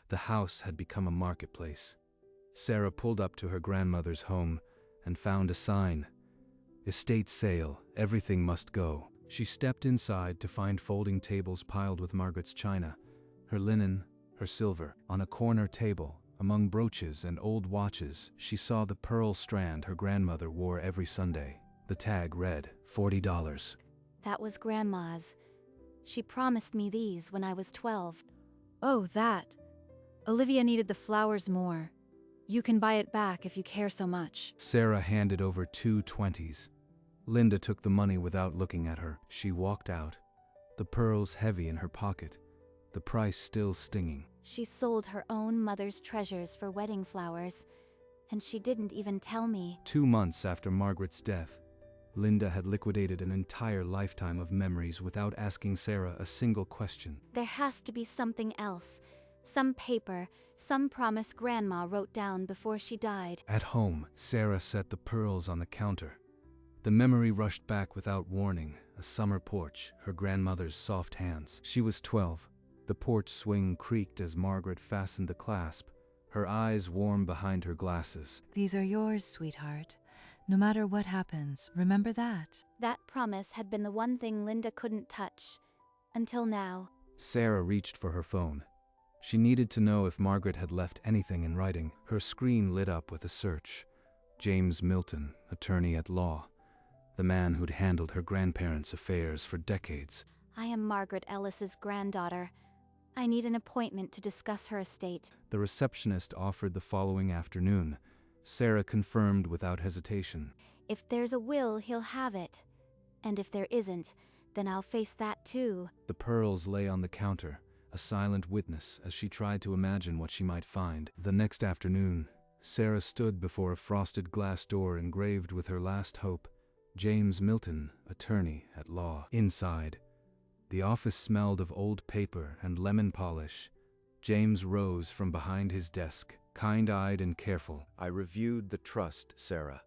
The house had become a marketplace. Sarah pulled up to her grandmother's home and found a sign. Estate sale, everything must go. She stepped inside to find folding tables piled with Margaret's china, her linen, her silver. On a corner table, among brooches and old watches, she saw the pearl strand her grandmother wore every Sunday. The tag read, $40. That was Grandma's. She promised me these when I was 12. Oh, that. Olivia needed the flowers more. You can buy it back if you care so much. Sarah handed over 2 20s. Linda took the money without looking at her. She walked out, the pearls heavy in her pocket, the price still stinging. She sold her own mother's treasures for wedding flowers, and she didn't even tell me. 2 months after Margaret's death, Linda had liquidated an entire lifetime of memories without asking Sarah a single question. There has to be something else. Some paper, some promise Grandma wrote down before she died. At home, Sarah set the pearls on the counter. The memory rushed back without warning. A summer porch, her grandmother's soft hands. She was 12. The porch swing creaked as Margaret fastened the clasp, her eyes warm behind her glasses. These are yours, sweetheart. No matter what happens, remember that. That promise had been the one thing Linda couldn't touch. Until now. Sarah reached for her phone. She needed to know if Margaret had left anything in writing. Her screen lit up with a search. James Milton, attorney at law. The man who'd handled her grandparents' affairs for decades. I am Margaret Ellis's granddaughter. I need an appointment to discuss her estate. The receptionist offered the following afternoon. Sarah confirmed without hesitation. If there's a will, he'll have it. And if there isn't, then I'll face that too. The pearls lay on the counter, a silent witness as she tried to imagine what she might find. The next afternoon, Sarah stood before a frosted glass door engraved with her last hope. James Milton, attorney at law. Inside, the office smelled of old paper and lemon polish. James rose from behind his desk, kind-eyed and careful. I reviewed the trust, Sarah.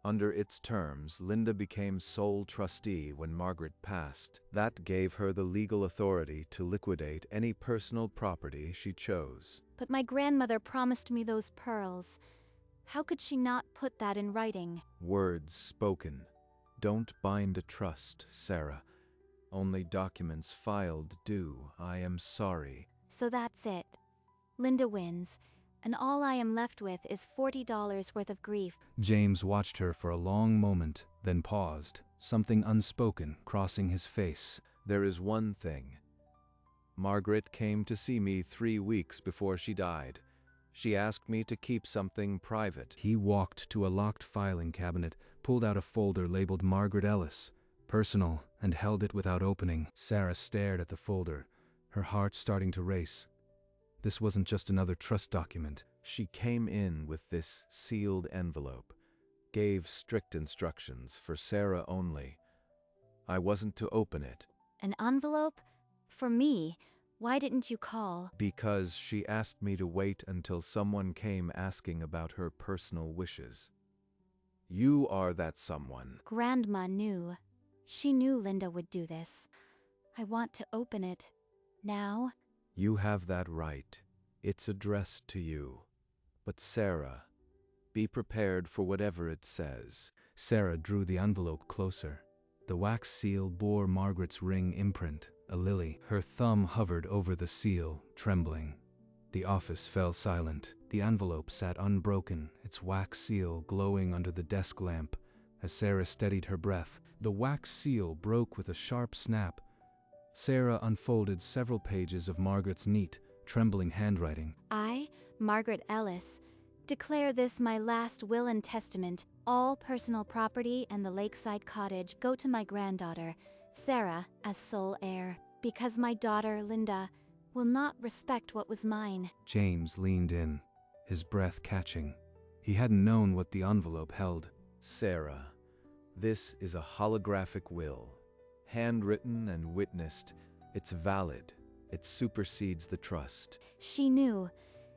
Under its terms, Linda became sole trustee when Margaret passed. That gave her the legal authority to liquidate any personal property she chose. But my grandmother promised me those pearls. How could she not put that in writing? Words spoken. Don't bind a trust, Sarah. Only documents filed do. I am sorry. So that's it. Linda wins, and all I am left with is $40 worth of grief. James watched her for a long moment, then paused, something unspoken crossing his face. There is one thing. Margaret came to see me 3 weeks before she died. She asked me to keep something private. He walked to a locked filing cabinet, pulled out a folder labeled Margaret Ellis, personal, and held it without opening. Sarah stared at the folder, her heart starting to race. This wasn't just another trust document. She came in with this sealed envelope, gave strict instructions for Sarah only. I wasn't to open it. An envelope? For me? Why didn't you call? Because she asked me to wait until someone came asking about her personal wishes. You are that someone. Grandma knew. She knew Linda would do this. I want to open it. Now? You have that right. It's addressed to you. But Sarah, be prepared for whatever it says. Sarah drew the envelope closer. The wax seal bore Margaret's ring imprint, a lily. Her thumb hovered over the seal, trembling. The office fell silent. The envelope sat unbroken, its wax seal glowing under the desk lamp. As Sarah steadied her breath, the wax seal broke with a sharp snap. Sarah unfolded several pages of Margaret's neat, trembling handwriting. I, Margaret Ellis, declare this my last will and testament. All personal property and the lakeside cottage go to my granddaughter, Sarah, as sole heir, because my daughter, Linda, will not respect what was mine. James leaned in, his breath catching. He hadn't known what the envelope held. Sarah, this is a holographic will. Handwritten and witnessed. It's valid. It supersedes the trust. She knew.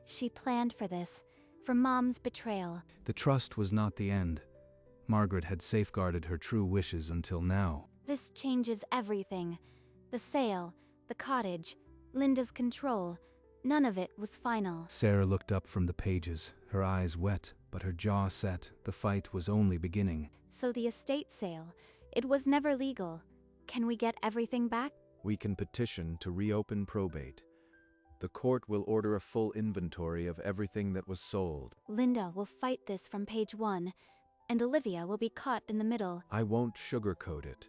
She planned for this. For Mom's betrayal. The trust was not the end. Margaret had safeguarded her true wishes until now. This changes everything. The sale, the cottage, Linda's control. None of it was final. Sarah looked up from the pages, her eyes wet, but her jaw set. The fight was only beginning. So the estate sale, it was never legal. Can we get everything back? We can petition to reopen probate. The court will order a full inventory of everything that was sold. Linda will fight this from page 1, and Olivia will be caught in the middle. I won't sugarcoat it.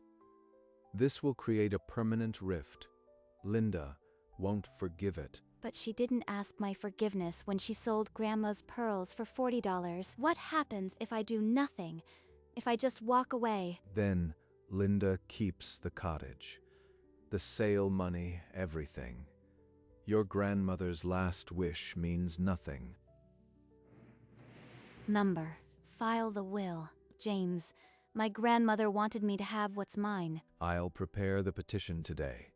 This will create a permanent rift. Linda won't forgive it. But she didn't ask my forgiveness when she sold Grandma's pearls for $40. What happens if I do nothing? If I just walk away? Then Linda keeps the cottage. The sale money, everything. Your grandmother's last wish means nothing. Number. File the will. James, my grandmother wanted me to have what's mine. I'll prepare the petition today.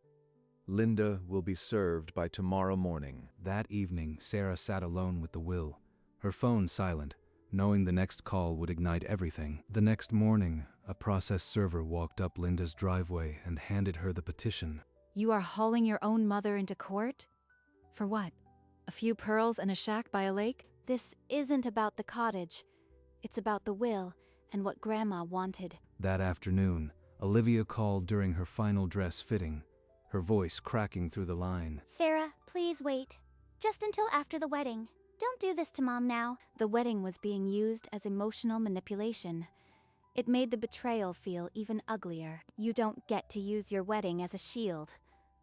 Linda will be served by tomorrow morning. That evening, Sarah sat alone with the will, her phone silent, knowing the next call would ignite everything. The next morning, a process server walked up Linda's driveway and handed her the petition. You are hauling your own mother into court? For what? A few pearls and a shack by a lake? This isn't about the cottage. It's about the will and what Grandma wanted. That afternoon, Olivia called during her final dress fitting, her voice cracking through the line. Sarah, please wait. Just until after the wedding. Don't do this to Mom now. The wedding was being used as emotional manipulation. It made the betrayal feel even uglier. You don't get to use your wedding as a shield.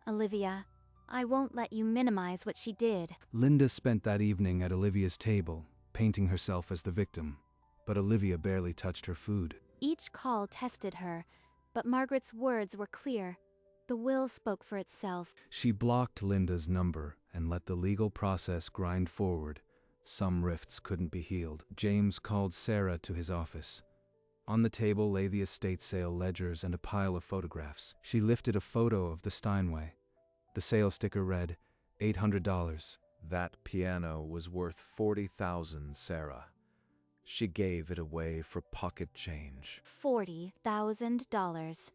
Olivia, I won't let you minimize what she did. Linda spent that evening at Olivia's table, painting herself as the victim. But Olivia barely touched her food. Each call tested her, but Margaret's words were clear. The will spoke for itself. She blocked Linda's number and let the legal process grind forward. Some rifts couldn't be healed. James called Sarah to his office. On the table lay the estate sale ledgers and a pile of photographs. She lifted a photo of the Steinway. The sale sticker read, $800. That piano was worth $40,000, Sarah. She gave it away for pocket change. $40,000.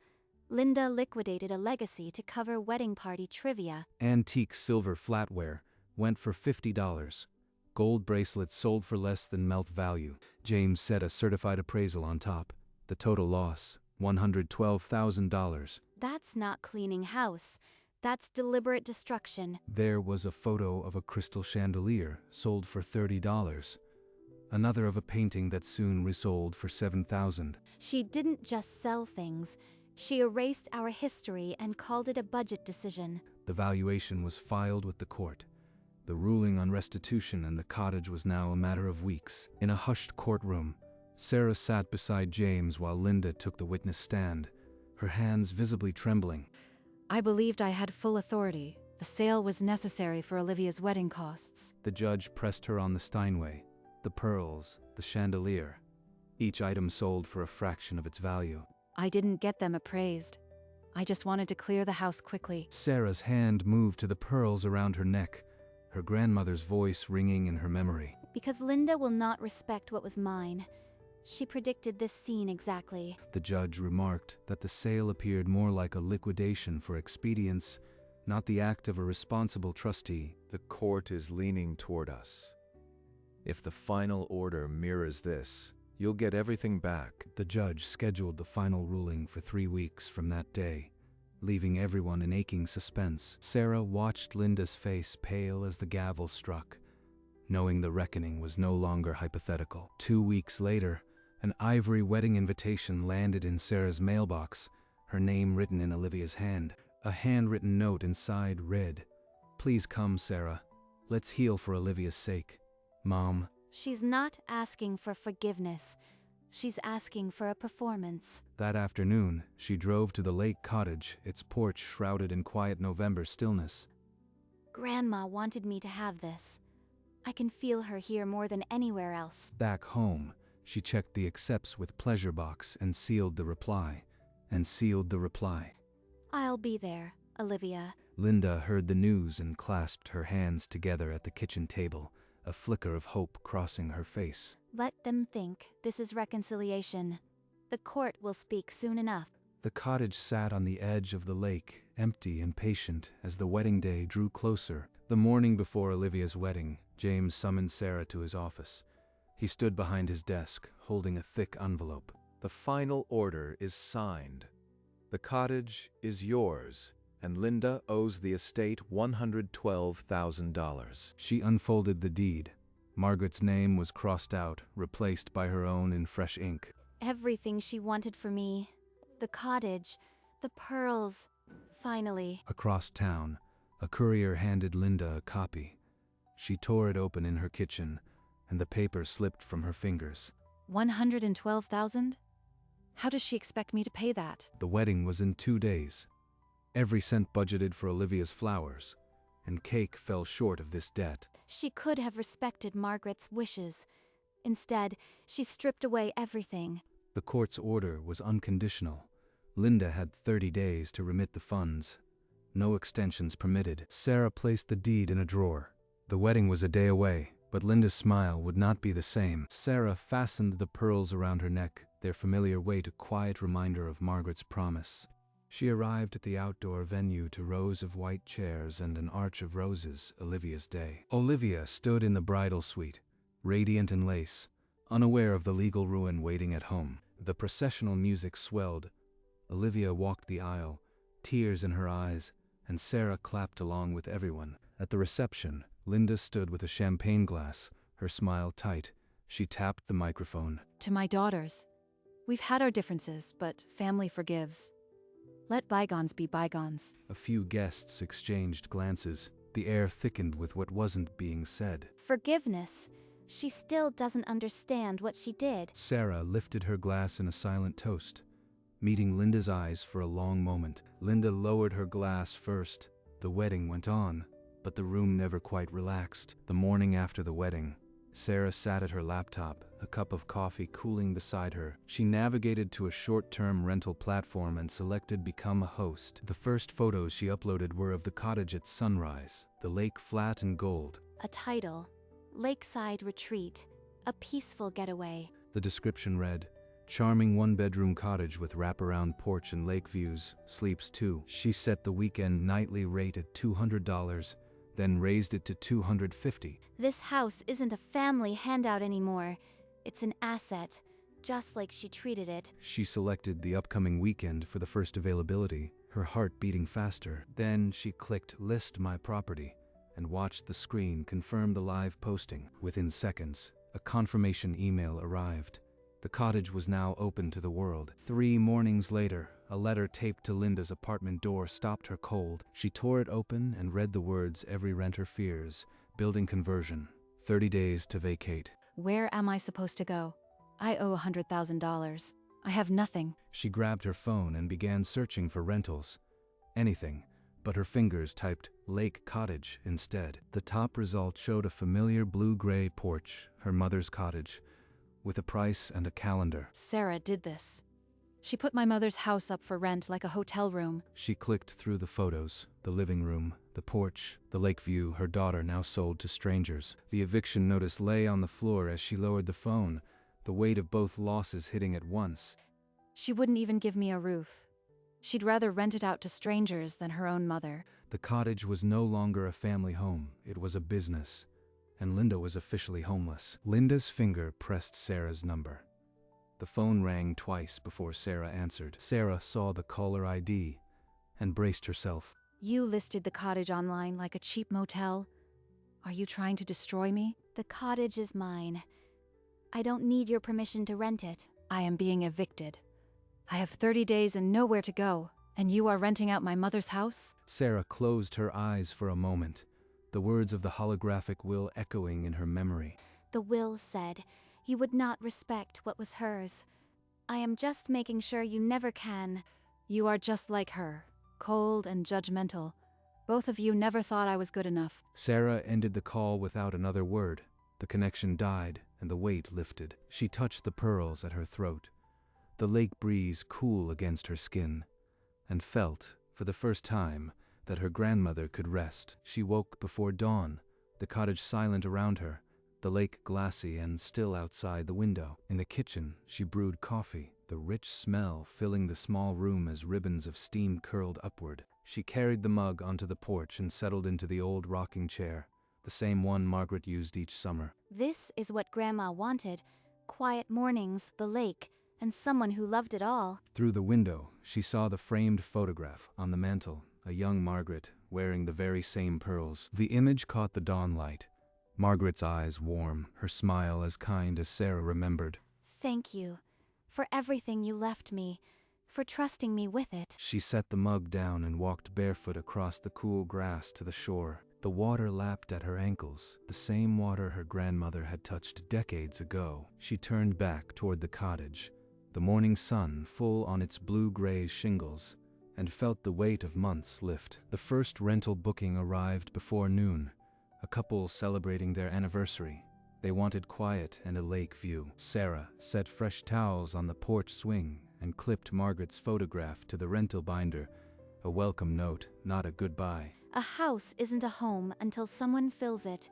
Linda liquidated a legacy to cover wedding party trivia. Antique silver flatware went for $50. Gold bracelets sold for less than melt value. James set a certified appraisal on top. The total loss, $112,000. That's not cleaning house. That's deliberate destruction. There was a photo of a crystal chandelier sold for $30. Another of a painting that soon resold for $7,000. She didn't just sell things. She erased our history and called it a budget decision. The valuation was filed with the court. The ruling on restitution and the cottage was now a matter of weeks. In a hushed courtroom, Sarah sat beside James while Linda took the witness stand, her hands visibly trembling. I believed I had full authority. The sale was necessary for Olivia's wedding costs. The judge pressed her on the Steinway, the pearls, the chandelier. Each item sold for a fraction of its value. I didn't get them appraised. I just wanted to clear the house quickly. Sarah's hand moved to the pearls around her neck, her grandmother's voice ringing in her memory. Because Linda will not respect what was mine. She predicted this scene exactly. The judge remarked that the sale appeared more like a liquidation for expedience, not the act of a responsible trustee. The court is leaning toward us. If the final order mirrors this, you'll get everything back. The judge scheduled the final ruling for 3 weeks from that day, leaving everyone in aching suspense. Sarah watched Linda's face pale as the gavel struck, knowing the reckoning was no longer hypothetical. 2 weeks later, an ivory wedding invitation landed in Sarah's mailbox, her name written in Olivia's hand. A handwritten note inside read, "Please come, Sarah. Let's heal for Olivia's sake. Mom." She's not asking for forgiveness. She's asking for a performance. That afternoon, she drove to the lake cottage, its porch shrouded in quiet November stillness. Grandma wanted me to have this. I can feel her here more than anywhere else. Back home, she checked the accepts with pleasure box and sealed the reply. I'll be there, Olivia. Linda heard the news and clasped her hands together at the kitchen table, a flicker of hope crossing her face. Let them think this is reconciliation. The court will speak soon enough. The cottage sat on the edge of the lake, empty and patient as the wedding day drew closer. The morning before Olivia's wedding, James summoned Sarah to his office. He stood behind his desk, holding a thick envelope. The final order is signed. The cottage is yours, and Linda owes the estate $112,000. She unfolded the deed. Margaret's name was crossed out, replaced by her own in fresh ink. Everything she wanted for me. The cottage, the pearls. Finally. Across town, a courier handed Linda a copy. She tore it open in her kitchen, and the paper slipped from her fingers. 112,000? How does she expect me to pay that? The wedding was in 2 days. Every cent budgeted for Olivia's flowers, and cake fell short of this debt. She could have respected Margaret's wishes. Instead, she stripped away everything. The court's order was unconditional. Linda had 30 days to remit the funds. No extensions permitted. Sarah placed the deed in a drawer. The wedding was a day away, but Linda's smile would not be the same. Sarah fastened the pearls around her neck, their familiar weight a quiet reminder of Margaret's promise. She arrived at the outdoor venue to rows of white chairs and an arch of roses, Olivia's day. Olivia stood in the bridal suite, radiant in lace, unaware of the legal ruin waiting at home. The processional music swelled. Olivia walked the aisle, tears in her eyes, and Sarah clapped along with everyone. At the reception, Linda stood with a champagne glass, her smile tight. She tapped the microphone. To my daughters. We've had our differences, but family forgives. Let bygones be bygones. A few guests exchanged glances. The air thickened with what wasn't being said. Forgiveness. She still doesn't understand what she did. Sarah lifted her glass in a silent toast, meeting Linda's eyes for a long moment. Linda lowered her glass first. The wedding went on, but the room never quite relaxed. The morning after the wedding, Sarah sat at her laptop, a cup of coffee cooling beside her. She navigated to a short-term rental platform and selected Become a Host. The first photos she uploaded were of the cottage at sunrise, the lake flat and gold. A title. Lakeside Retreat. A peaceful getaway. The description read, charming one-bedroom cottage with wraparound porch and lake views, sleeps 2. She set the weekend nightly rate at $200, then raised it to $250. This house isn't a family handout anymore. It's an asset, just like she treated it. She selected the upcoming weekend for the first availability, her heart beating faster. Then she clicked List My Property and watched the screen confirm the live posting. Within seconds, a confirmation email arrived. The cottage was now open to the world. 3 mornings later, a letter taped to Linda's apartment door stopped her cold. She tore it open and read the words every renter fears. Building conversion. 30 days to vacate. Where am I supposed to go? I owe $100,000. I have nothing. She grabbed her phone and began searching for rentals. Anything, but her fingers typed Lake Cottage instead. The top result showed a familiar blue-gray porch, her mother's cottage, with a price and a calendar. Sarah did this. She put my mother's house up for rent like a hotel room. She clicked through the photos, the living room, the porch, the lake view her daughter now sold to strangers. The eviction notice lay on the floor as she lowered the phone, the weight of both losses hitting at once. She wouldn't even give me a roof. She'd rather rent it out to strangers than her own mother. The cottage was no longer a family home, it was a business, and Linda was officially homeless. Linda's finger pressed Sarah's number. The phone rang twice before Sarah answered. Sarah saw the caller ID and braced herself. You listed the cottage online like a cheap motel. Are you trying to destroy me? The cottage is mine. I don't need your permission to rent it. I am being evicted. I have 30 days and nowhere to go, and you are renting out my mother's house? Sarah closed her eyes for a moment, the words of the holographic will echoing in her memory. The will said you would not respect what was hers. I am just making sure you never can. You are just like her, cold and judgmental. Both of you never thought I was good enough. Sarah ended the call without another word. The connection died, and the weight lifted. She touched the pearls at her throat, the lake breeze cool against her skin, and felt, for the first time, that her grandmother could rest. She woke before dawn, the cottage silent around her, the lake glassy and still outside the window. In the kitchen, she brewed coffee, the rich smell filling the small room as ribbons of steam curled upward. She carried the mug onto the porch and settled into the old rocking chair, the same one Margaret used each summer. This is what Grandma wanted. Quiet mornings, the lake, and someone who loved it all. Through the window, she saw the framed photograph on the mantel, a young Margaret wearing the very same pearls. The image caught the dawn light. Margaret's eyes warm, her smile as kind as Sarah remembered. Thank you for everything you left me, for trusting me with it. She set the mug down and walked barefoot across the cool grass to the shore. The water lapped at her ankles, the same water her grandmother had touched decades ago. She turned back toward the cottage, the morning sun full on its blue-gray shingles, and felt the weight of months lift. The first rental booking arrived before noon, a couple celebrating their anniversary. They wanted quiet and a lake view. Sarah set fresh towels on the porch swing and clipped Margaret's photograph to the rental binder, a welcome note, not a goodbye. A house isn't a home until someone fills it.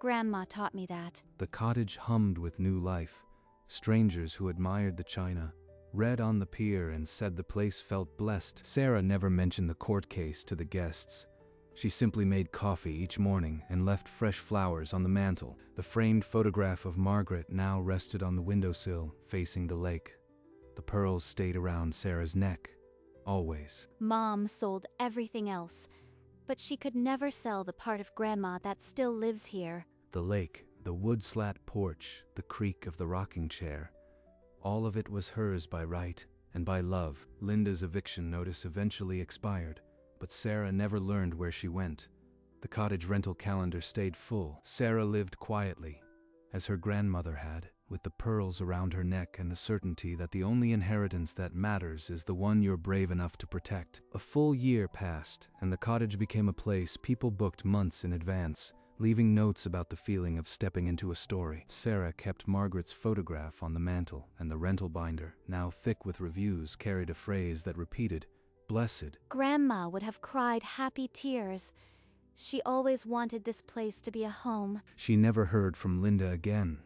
Grandma taught me that. The cottage hummed with new life. Strangers who admired the china read on the pier and said the place felt blessed. Sarah never mentioned the court case to the guests. She simply made coffee each morning and left fresh flowers on the mantel. The framed photograph of Margaret now rested on the windowsill, facing the lake. The pearls stayed around Sarah's neck, always. Mom sold everything else, but she could never sell the part of Grandma that still lives here. The lake, the wood slat porch, the creak of the rocking chair. All of it was hers by right and by love. Linda's eviction notice eventually expired, but Sarah never learned where she went. The cottage rental calendar stayed full. Sarah lived quietly, as her grandmother had, with the pearls around her neck and the certainty that the only inheritance that matters is the one you're brave enough to protect. A full year passed, and the cottage became a place people booked months in advance, leaving notes about the feeling of stepping into a story. Sarah kept Margaret's photograph on the mantel, and the rental binder, now thick with reviews, carried a phrase that repeated, "Blessed." Grandma would have cried happy tears. She always wanted this place to be a home. She never heard from Linda again,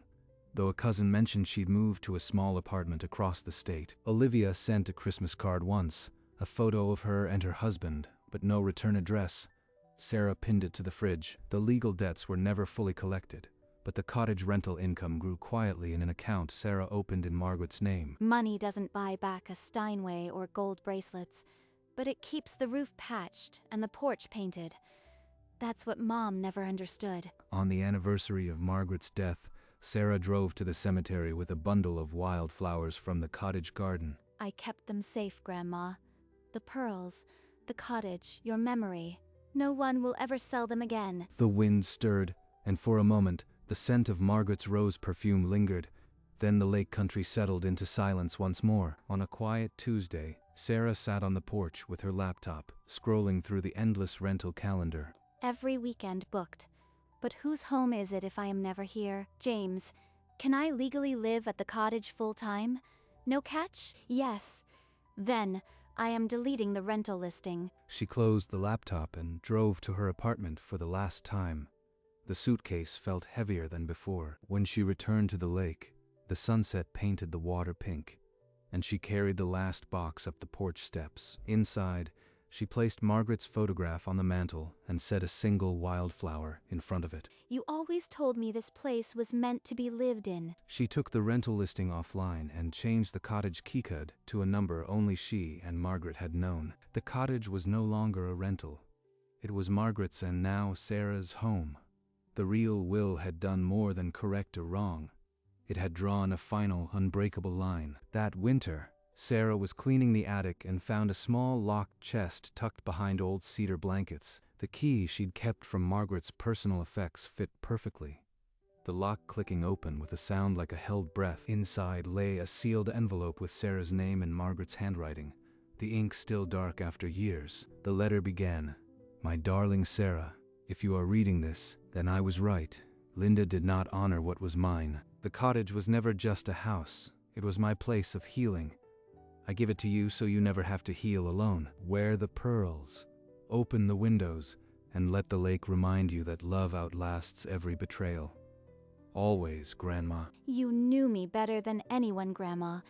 though a cousin mentioned she'd moved to a small apartment across the state. Olivia sent a Christmas card once, a photo of her and her husband, but no return address. Sarah pinned it to the fridge. The legal debts were never fully collected, but the cottage rental income grew quietly in an account Sarah opened in Margaret's name. Money doesn't buy back a Steinway or gold bracelets, but it keeps the roof patched and the porch painted. That's what Mom never understood. On the anniversary of Margaret's death, Sarah drove to the cemetery with a bundle of wildflowers from the cottage garden. I kept them safe, Grandma. The pearls, the cottage, your memory. No one will ever sell them again. The wind stirred, and for a moment, the scent of Margaret's rose perfume lingered. Then the lake country settled into silence once more. On a quiet Tuesday, Sarah sat on the porch with her laptop, scrolling through the endless rental calendar. Every weekend booked. But whose home is it if I am never here? James, can I legally live at the cottage full-time? No catch? Yes. Then, I am deleting the rental listing. She closed the laptop and drove to her apartment for the last time. The suitcase felt heavier than before. When she returned to the lake, the sunset painted the water pink, and she carried the last box up the porch steps. Inside, she placed Margaret's photograph on the mantel and set a single wildflower in front of it. You always told me this place was meant to be lived in. She took the rental listing offline and changed the cottage keycode to a number only she and Margaret had known. The cottage was no longer a rental. It was Margaret's and now Sarah's home. The real will had done more than correct a wrong. It had drawn a final, unbreakable line. That winter, Sarah was cleaning the attic and found a small locked chest tucked behind old cedar blankets. The key she'd kept from Margaret's personal effects fit perfectly. The lock clicking open with a sound like a held breath. Inside lay a sealed envelope with Sarah's name in Margaret's handwriting, the ink still dark after years. The letter began, "My darling Sarah, if you are reading this, then I was right. Linda did not honor what was mine. The cottage was never just a house. It was my place of healing. I give it to you so you never have to heal alone. Wear the pearls. Open the windows, and let the lake remind you that love outlasts every betrayal. Always, Grandma." You knew me better than anyone, Grandma.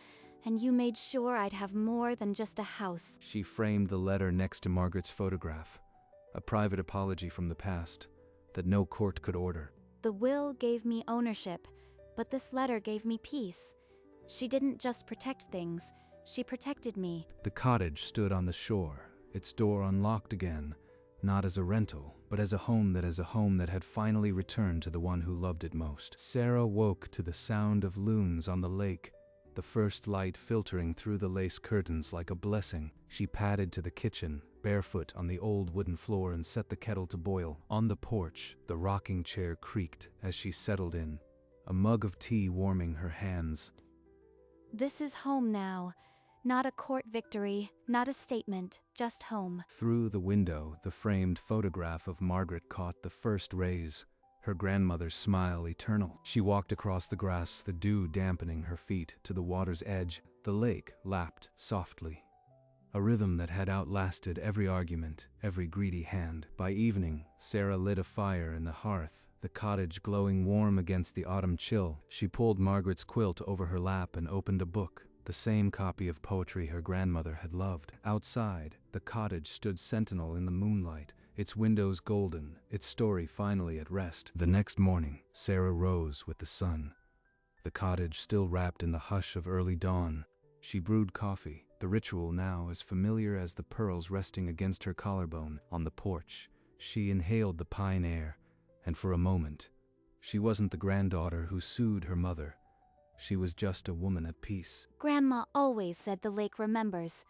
and you made sure I'd have more than just a house. She framed the letter next to Margaret's photograph, a private apology from the past that no court could order. The will gave me ownership, but this letter gave me peace. She didn't just protect things, she protected me. The cottage stood on the shore, its door unlocked again, not as a rental, but as a home that had finally returned to the one who loved it most. Sarah woke to the sound of loons on the lake, the first light filtering through the lace curtains like a blessing. She padded to the kitchen, barefoot on the old wooden floor, and set the kettle to boil. On the porch, the rocking chair creaked as she settled in, a mug of tea warming her hands. This is home now. Not a court victory, not a statement, just home. Through the window, the framed photograph of Margaret caught the first rays, her grandmother's smile eternal. She walked across the grass, the dew dampening her feet, to the water's edge. The lake lapped softly, a rhythm that had outlasted every argument, every greedy hand. By evening, Sarah lit a fire in the hearth, the cottage glowing warm against the autumn chill. She pulled Margaret's quilt over her lap and opened a book, the same copy of poetry her grandmother had loved. Outside, the cottage stood sentinel in the moonlight, its windows golden, its story finally at rest. The next morning, Sarah rose with the sun, the cottage still wrapped in the hush of early dawn. She brewed coffee, the ritual now as familiar as the pearls resting against her collarbone. On the porch, she inhaled the pine air, and for a moment, she wasn't the granddaughter who sued her mother. She was just a woman at peace. Grandma always said the lake remembers.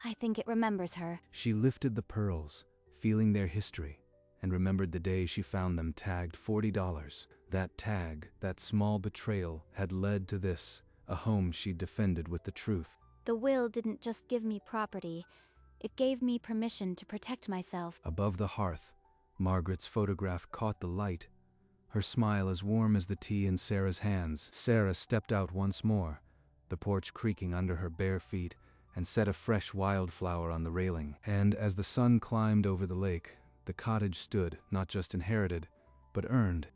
I think it remembers her. She lifted the pearls, feeling their history, and remembered the day she found them tagged $40. That tag, that small betrayal, had led to this, a home she'd defended with the truth. The will didn't just give me property, it gave me permission to protect myself. Above the hearth, Margaret's photograph caught the light, her smile as warm as the tea in Sarah's hands. Sarah stepped out once more, the porch creaking under her bare feet, and set a fresh wildflower on the railing. And as the sun climbed over the lake, the cottage stood, not just inherited, but earned.